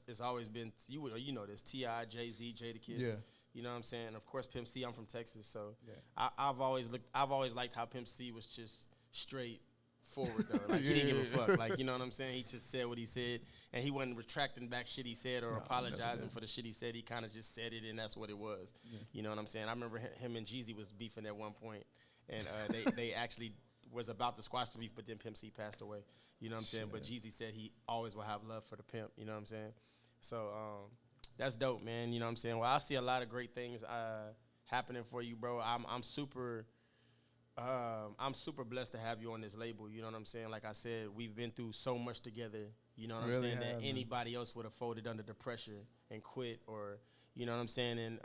it's always been, you know this, T.I., Jay-Z, Jadakiss. Yeah. You know what I'm saying? Of course, Pimp C, I'm from Texas, so I've always liked how Pimp C was just straight forward, though. Like, he didn't give a fuck. Like, you know what I'm saying? He just said what he said, and he wasn't retracting back shit he said or apologizing for the shit he said. He kind of just said it, and that's what it was. Yeah. You know what I'm saying? I remember him and Jeezy was beefing at one point, and they actually was about to squash the beef, but then Pimp C passed away. You know what I'm saying? But Jeezy said he always will have love for the pimp. You know what I'm saying? So that's dope, man. You know what I'm saying? Well, I see a lot of great things happening for you, bro. I'm super blessed to have you on this label. You know what I'm saying? Like I said, we've been through so much together. You know what I'm saying? That anybody else would have folded under the pressure and quit, or you know what I'm saying? And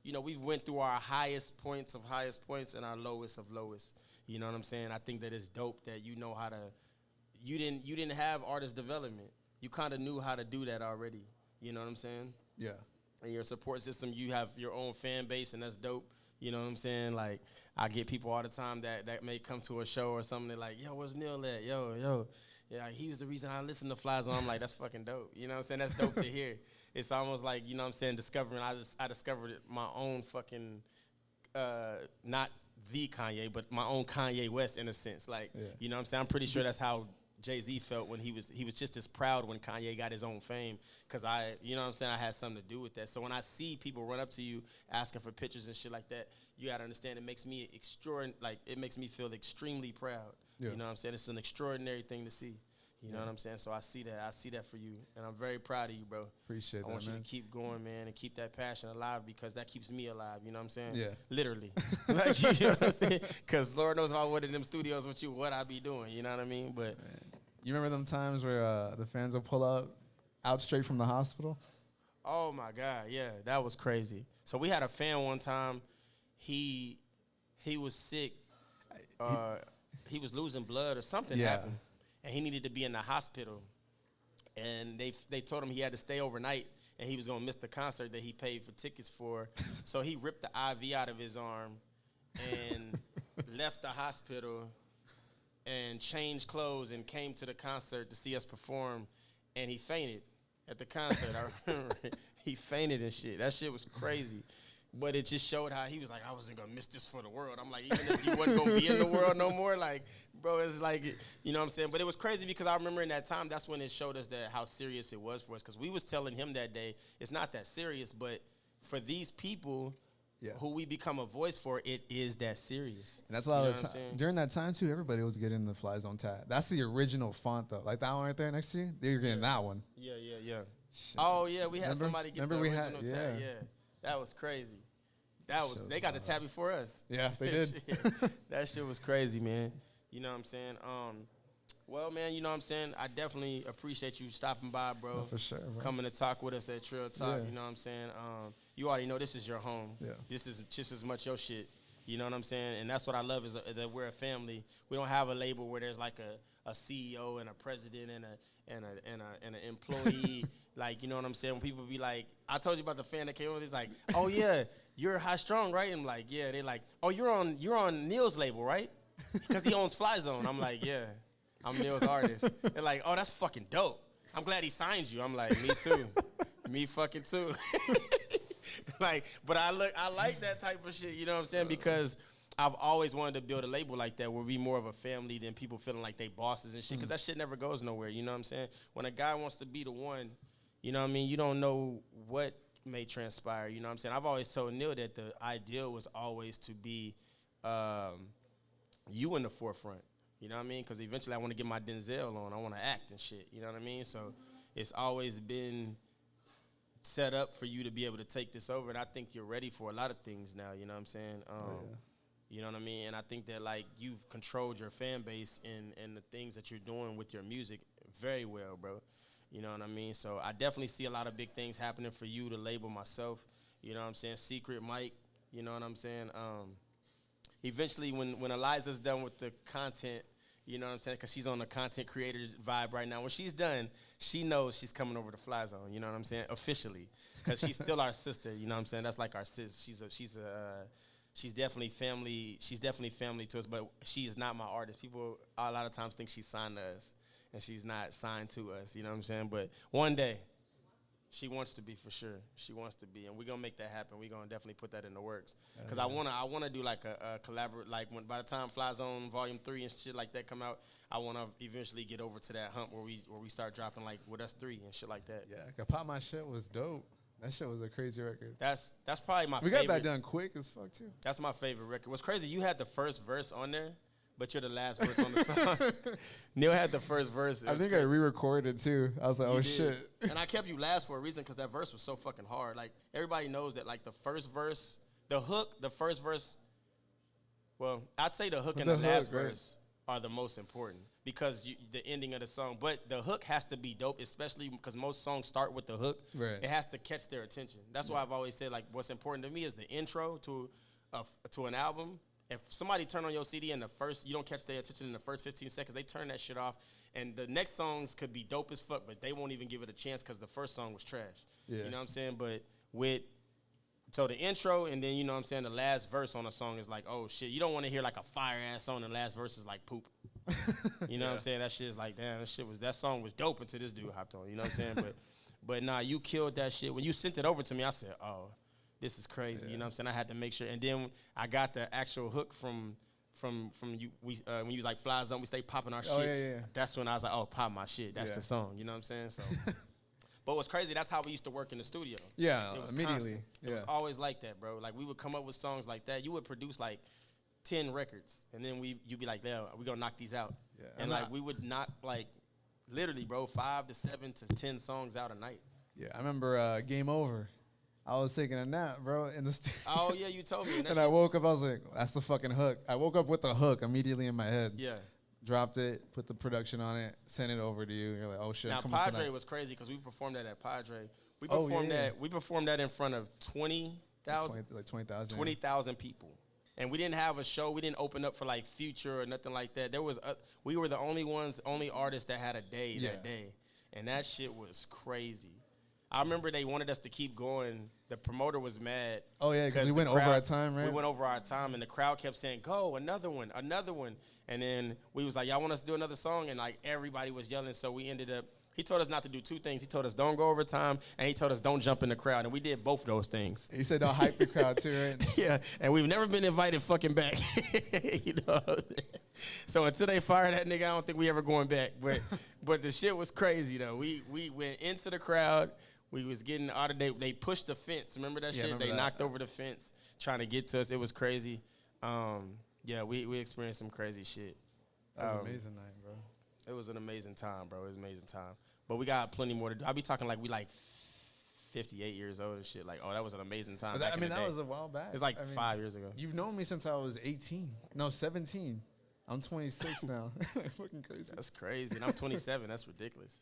you know, we've went through our highest points and our lowest of lowest. You know what I'm saying? I think that it's dope that you know how to. You didn't have artist development. You kind of knew how to do that already. You know what I'm saying? Yeah. And your support system, you have your own fan base, and that's dope. You know what I'm saying? Like, I get people all the time that may come to a show or something. They're like, yo, where's Neil at? Yo. Yeah, he was the reason I listened to Fly Zone. I'm like, that's fucking dope. You know what I'm saying? That's dope to hear. It's almost like, you know what I'm saying, I discovered my own fucking, not the Kanye, but my own Kanye West in a sense. Like, you know what I'm saying? I'm pretty sure that's how Jay-Z felt when he was just as proud when Kanye got his own fame, because you know what I'm saying, I had something to do with that. So when I see people run up to you asking for pictures and shit like that, you gotta understand it makes me it makes me feel extremely proud. Yeah. You know what I'm saying? It's an extraordinary thing to see. You know what I'm saying? So I see that for you, and I'm very proud of you, bro. Appreciate that, I want you man. to keep going, man, and keep that passion alive, because that keeps me alive. You know what I'm saying? Yeah. Literally. Like, you know what I'm saying? Because Lord knows if I went in them studios with you, what I'd be doing. You know what I mean? But you remember them times where the fans will pull up out straight from the hospital? oh my God, yeah, that was crazy. So we had a fan one time. He was sick. He was losing blood or something happened, and he needed to be in the hospital. And they told him he had to stay overnight, and he was gonna miss the concert that he paid for tickets for. So he ripped the IV out of his arm and left the hospital and changed clothes and came to the concert to see us perform. And he fainted at the concert. I remember he fainted and shit. That shit was crazy. But it just showed how he was like, I wasn't going to miss this for the world. I'm like, even if you wasn't going to be in the world no more, like, bro, it's like, you know what I'm saying? But it was crazy because I remember in that time, that's when it showed us that how serious it was for us. Because we was telling him that day, it's not that serious. But for these people who we become a voice for, it is that serious. And that's a lot of time. During that time, too, everybody was getting the Fly Zone tat. That's the original font, though. Like that one right there next to you, they were getting that one. Yeah. Shit. Oh, yeah, we had somebody get the original tat. Yeah, that was crazy. They got the tab before us. Yeah, they did. That shit was crazy, man. You know what I'm saying? Well, man, you know what I'm saying? I definitely appreciate you stopping by, bro. No, for sure, bro. Coming to talk with us at Trill Talk, you know what I'm saying? You already know this is your home. Yeah. This is just as much your shit. You know what I'm saying? And that's what I love is that we're a family. We don't have a label where there's like a CEO and a president and an employee. Like, you know what I'm saying? When people be like, I told you about the fan that came over, he's like, oh yeah, you're High Strong, right? And I'm like, yeah. They're like, oh, you're on Neil's label, right? Because he owns Fly Zone. I'm like, yeah, I'm Neil's artist. They're like, oh, that's fucking dope. I'm glad he signed you. I'm like, me too. Me fucking too. Like, but I like that type of shit, you know what I'm saying? Because I've always wanted to build a label like that where we more of a family than people feeling like they bosses and shit, because that shit never goes nowhere, you know what I'm saying? When a guy wants to be the one, you know what I mean, you don't know what may transpire, you know what I'm saying? I've always told Neil that the ideal was always to be you in the forefront, you know what I mean? Because eventually I want to get my Denzel on. I want to act and shit, you know what I mean? So it's always been set up for you to be able to take this over, and I think you're ready for a lot of things now, you know what I'm saying? You know what I mean? And I think that, like, you've controlled your fan base and the things that you're doing with your music very well, bro. You know what I mean? So I definitely see a lot of big things happening for you, to label myself. You know what I'm saying? Secret Mike, you know what I'm saying? Eventually, when Eliza's done with the content, you know what I'm saying? Because she's on the content creator vibe right now. When she's done, she knows she's coming over to Fly Zone, you know what I'm saying? Officially. Because she's still our sister, you know what I'm saying? That's like our sis. She's definitely family. She's definitely family to us, but she is not my artist. People a lot of times think she's signed to us, and she's not signed to us. You know what I'm saying? But one day, she wants to be, for sure. She wants to be, and we're gonna make that happen. We're gonna definitely put that in the works. Cause I wanna do like a collaborate. Like by the time Fly Zone Volume 3 and shit like that come out, I wanna eventually get over to that hump where we start dropping like with us 3 and shit like that. Yeah, Pop My Shit was dope. That shit was a crazy record. That's probably my favorite. We got that done quick as fuck, too. That's my favorite record. What's crazy, you had the first verse on there, but you're the last verse on the song. Neil had the first verse. I think I re-recorded, too. I was like, oh, shit. And I kept you last for a reason, because that verse was so fucking hard. Like, everybody knows that, like, the first verse, the hook, the first verse, well, I'd say the hook and the last verse are the most important, because the ending of the song. But the hook has to be dope, especially because most songs start with the hook. Right. It has to catch their attention. That's why I've always said, like, what's important to me is the intro to an album. If somebody turn on your CD and you don't catch their attention in the first 15 seconds, they turn that shit off. And the next songs could be dope as fuck, but they won't even give it a chance because the first song was trash. Yeah. You know what I'm saying? But so the intro, and then, you know what I'm saying, the last verse on a song is like, oh shit, you don't want to hear like a fire ass song and the last verse is like poop. You know what I'm saying? That shit is like, damn, that song was dope until this dude hopped on. You know what I'm saying? But nah, you killed that shit. When you sent it over to me, I said, oh, this is crazy. You know what I'm saying? I had to make sure. And then I got the actual hook from when you was like Fly Zone, we stay popping our shit. Oh, yeah. That's when I was like, oh, pop my shit. That's Yeah. the song. You know what I'm saying? So, but what's crazy? That's how we used to work in the studio. Yeah, It was immediately. constant. It was always like that, bro. Like we would come up with songs like that. You would produce like 10 records, and then you'd be like, yeah, we gonna knock these out. Yeah. And like we would knock like literally, bro, 5 to 7 to 10 songs out a night. Yeah, I remember Game Over. I was taking a nap, bro, in the studio. Oh yeah, you told me. And I woke up, I was like, that's the fucking hook. I woke up with the hook immediately in my head. Yeah. Dropped it, put the production on it, sent it over to you. You're like, oh shit. Now Padre was crazy because we performed that at Padre. We performed that. We performed that in front of 20,000, like 20,000. 20,000 people, and we didn't have a show. We didn't open up for like Future or nothing like that. There was we were the only artists that had a day that day, and that shit was crazy. I remember they wanted us to keep going. The promoter was mad. Oh yeah, because we went over our time, right? We went over our time, and the crowd kept saying, "Go, another one." And then we was like, "Y'all want us to do another song?" And like everybody was yelling, so we ended up. He told us not to do two things. He told us don't go over time, and he told us don't jump in the crowd, and we did both those things. He said don't hype the crowd too, right? Yeah, and we've never been invited fucking back. You know. So until they fire that nigga, I don't think we ever going back. But the shit was crazy though. We went into the crowd. We was getting out of they pushed the fence. Remember that shit? They knocked over the fence trying to get to us. It was crazy. Yeah, we experienced some crazy shit. That was an amazing night, bro. It was an amazing time, bro. It was an amazing time. But we got plenty more to do. I be talking like we like 58 years old and shit. Like, oh, that was an amazing time. That was a while back. It's like 5 years ago. You've known me since I was 18. No, 17. I'm 26 now. Fucking crazy. That's crazy. And I'm 27. That's ridiculous.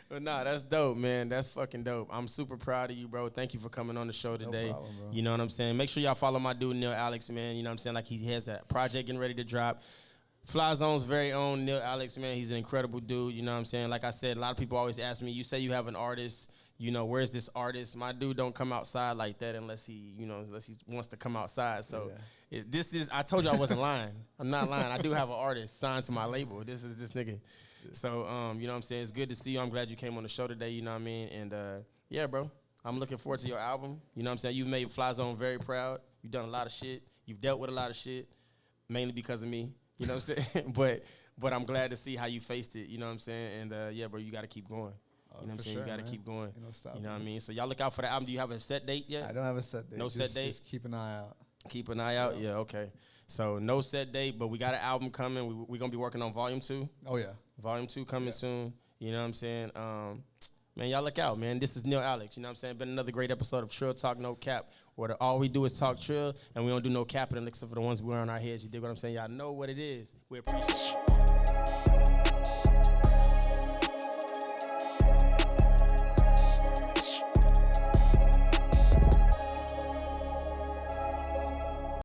But nah, that's dope, man. That's fucking dope. I'm super proud of you, bro. Thank you for coming on the show today. No problem, bro. You know what I'm saying? Make sure y'all follow my dude, NeilAlex, man. You know what I'm saying? Like, he has that project getting ready to drop. Fly Zone's very own NeilAlex, man. He's an incredible dude. You know what I'm saying? Like I said, a lot of people always ask me, you say you have an artist. You know, where's this artist? My dude don't come outside like that unless he wants to come outside. So I told you I wasn't lying. I'm not lying. I do have an artist signed to my label. This is this nigga. So, you know what I'm saying? It's good to see you. I'm glad you came on the show today, you know what I mean? And, yeah, bro, I'm looking forward to your album. You know what I'm saying? You've made Fly Zone very proud. You've done a lot of shit. You've dealt with a lot of shit, mainly because of me. You know what I'm saying? But I'm glad to see how you faced it, you know what I'm saying? And, yeah, bro, you got to keep going. You know what I'm saying? Sure, you got to man. keep going. Stop, you know what I mean? So y'all look out for the album. Do you have a set date yet? I don't have a set date. No set date? Just keep an eye out. Keep an eye out? Yeah, okay. So no set date, but we got an album coming. We're going to be working on Volume 2. Oh, yeah. Volume 2 coming soon. You know what I'm saying? Man, y'all look out, man. This is NeilAlex. You know what I'm saying? Been another great episode of Trill Talk No Cap, where all we do is talk Trill, and we don't do no capping except for the ones we wear on our heads. You dig what I'm saying? Y'all know what it is. We appreciate it.